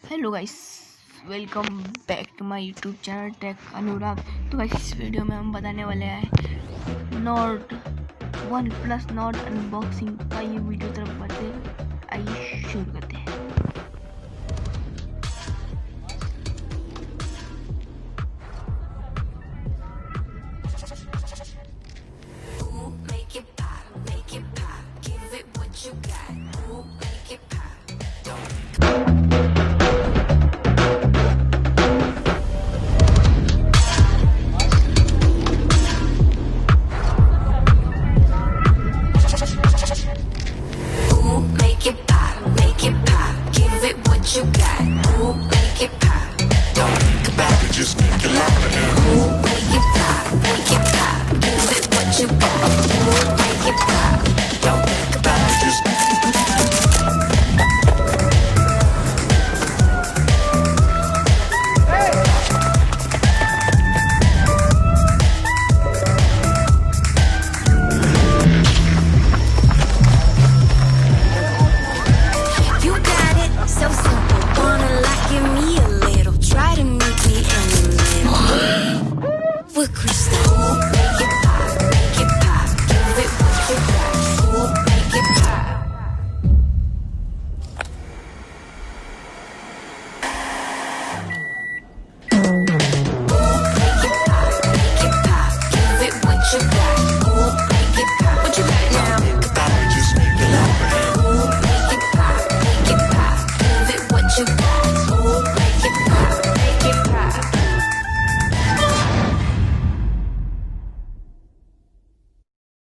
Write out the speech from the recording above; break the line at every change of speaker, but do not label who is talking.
Hello guys, welcome back to my YouTube channel Tech Anurag. तो guys, इस video में हम बताने वाले हैं Nord OnePlus Nord unboxing का ये वीडियो तरफ बढ़ते। आइए शुरू करते हैं।
You got. Ooh, make it pop. Don't think about it, just make it louder. Ooh,